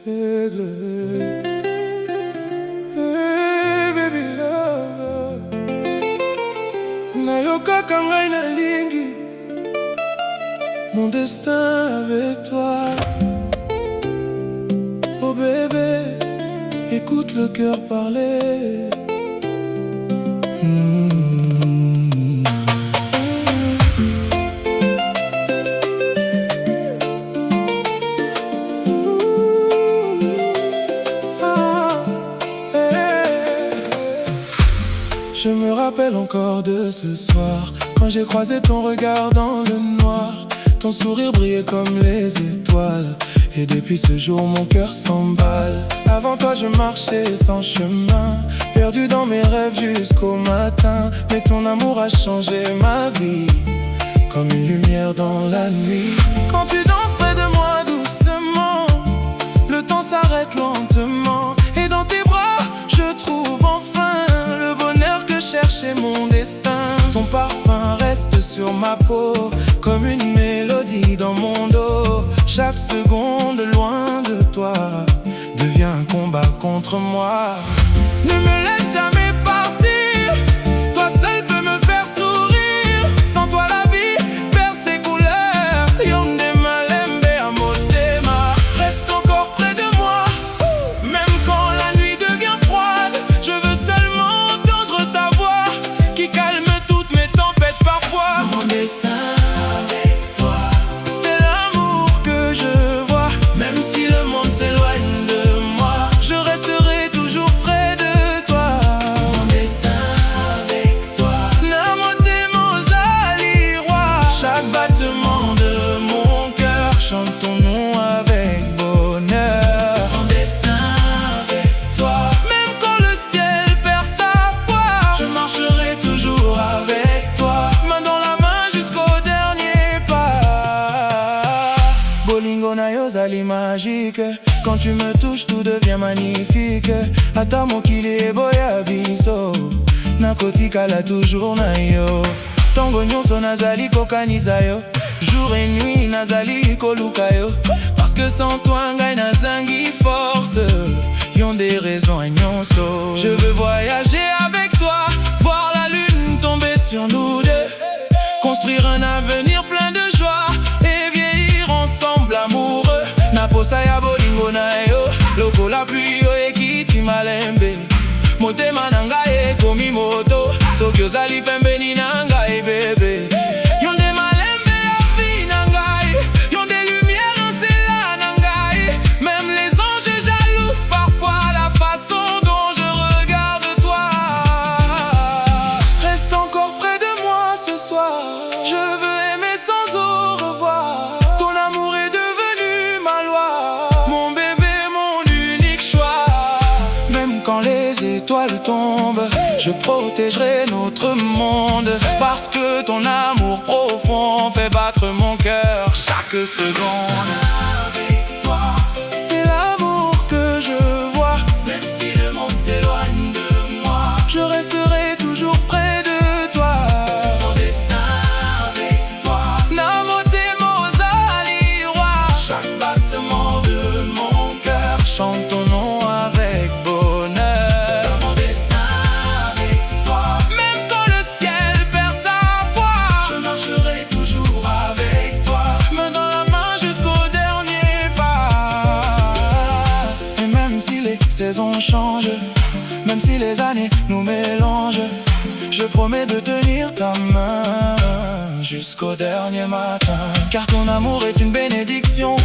aigle. Hey baby love, nayoka ngai nalingi mon destin avec toi. Oh bébé, écoute le cœur parler. Je me rappelle encore de ce soir, quand j'ai croisé ton regard dans le noir. Ton sourire brillait comme les étoiles, et depuis ce jour mon cœur s'emballe. Avant toi je marchais sans chemin, perdu dans mes rêves jusqu'au matin. Mais ton amour a changé ma vie, comme une lumière dans la nuit. Quand tu danses près de moi doucement, le temps s'arrête lentement, et dans tes bras je trouve enfin le bonheur que cherchait mon destin. Ton parfum reste sur ma peau, comme une mélodie dans mon dos. Chaque seconde loin de toi devient un combat contre moi. Ne me laisse jamais partir, toi seul peux me faire sourire. Sans toi la vie perd ses couleurs. Yonde malembe amotema, reste encore près de moi. Même quand la nuit devient froide, je veux seulement entendre ta voix qui calme toutes mes tempêtes parfois. Mon destin avec toi, c'est l'amour que je vois. Même si le monde s'éloigne de moi, je resterai toujours près de toi. Mon destin avec toi, Namotemo Zali roi. Chaque battement de mon cœur chante ton nom avec bonheur. Mon destin avec toi, même quand le ciel perd sa foi, je marcherai toujours avec toi, main dans la main jusqu'au dernier pas. Bolingo na yo zali magique, quand tu me touches tout devient magnifique. Ata mokili boya biso, nakotika la toujours na yo. Tango nyonso nazali kokanisa yo, jour et nuit nazali koluka yo. Parce que sans toi ngai nazangi force, yon des raisons à nyonso. Je veux voyager avec toi, voir la lune tomber sur nous deux, construire un avenir plein de joie et vieillir ensemble amoureux. Naposa ya bolingo na yo, lokola pluie yo ekiti malembe. Motema na ngai ekomi moto, soki ozali pembeni na ngai bébé. Yonde malembe ya vie na ngai, yonde lumière en nzela na ngai. Même les anges jalousent parfois la façon dont je regarde toi. Reste encore près de moi ce soir, je veux aimer sans au revoir. Ton amour est devenu ma loi, mon bébé, mon unique choix. Même quand les étoiles tombent, je protégerai notre monde. Parce que ton amour profond fait battre mon cœur chaque seconde. Avec toi, c'est l'amour que je vois. Même si le monde s'éloigne de moi, je resterai toujours près de toi. Mon destin avec toi, Namotemo Zali roi. Chaque battement de mon cœur chante ton nom avec bonheur. Mon destin avec toi, même quand le ciel perd sa foi, je marcherai toujours avec toi, main dans la main jusqu'au dernier pas. Et même si les saisons changent, même si les années nous mélangent, je promets de tenir ta main jusqu'au dernier matin. Car ton amour est une bénédiction,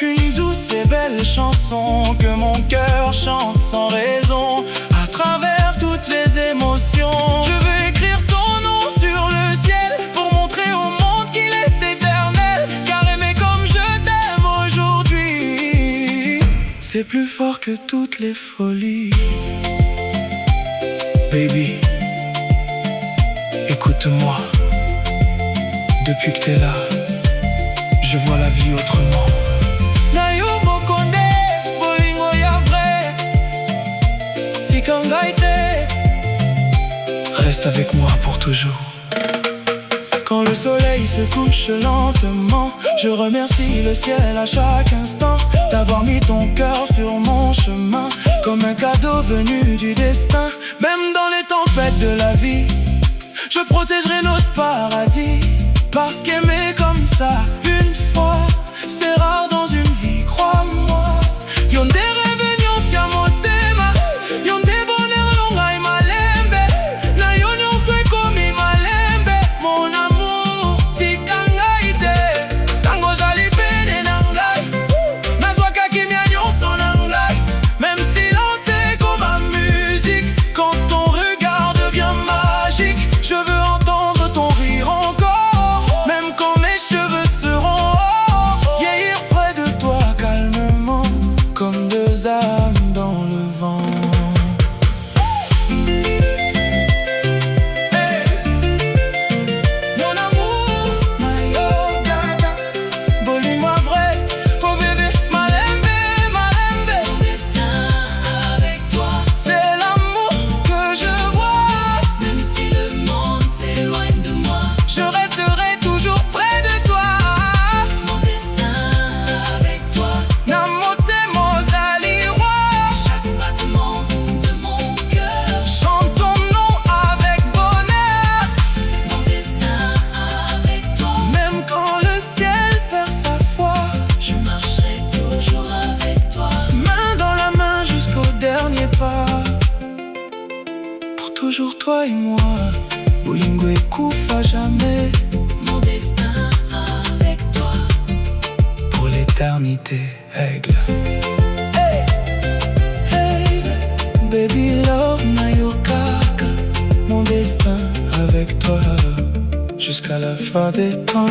une douce et belle chanson que mon cœur chante sans raison, à travers toutes les émotions. Je veux écrire ton nom sur le ciel, pour montrer au monde qu'il est éternel. Car aimer comme je t'aime aujourd'hui, c'est plus fort que toutes les folies. Baby, écoute-moi, depuis que t'es là, je vois la vie autrement. Nayo mokonde, bolingo ya vrai, tikangaite, reste avec moi pour toujours. Quand le soleil se couche lentement, je remercie le ciel à chaque instant d'avoir mis mis ton cœur sur mon chemin, comme un cadeau venu du destin. Même dans les tempêtes de la vie, je protégerai notre paradis. Parce qu'aimer comme ça, une fois, c'est rare dans une vie, crois-moi. Yonde revenons si à motema, yonde bonheur longa malembe, na yonyo swe komi malembe. Mon amour, tikangaite, tango jali pene nangai, nazwaka kimia nyonso nangai. Même silence est comme ma musique, quand ton regard devient magique. Je veux entendre ton rire encore, même quand mes cheveux seront hors. Vieillir près de toi calmement, comme deux âmes dans le vent. Hey. Mon amour, my yoga, bolis-moi vrai, oh bébé, malembe, malembe. Mon destin avec toi, C'est l'amour que je vois, même si le monde s'éloigne de moi. je resterai toujours près de toi. Mon destin avec toi, Namote mozali roi, chaque battement de mon cœur. chante ton nom avec bonheur. Mon destin avec toi, Même quand le ciel perd sa foi, je marcherai toujours avec toi. main dans la main jusqu'au dernier pas. Pour toujours toi et moi, bolingo ekufa jamais. Mon destin avec toi, Pour l'éternité, aigle. Hey, hey, baby love Mayokaka. Mon destin avec toi, jusqu'à la fin des temps.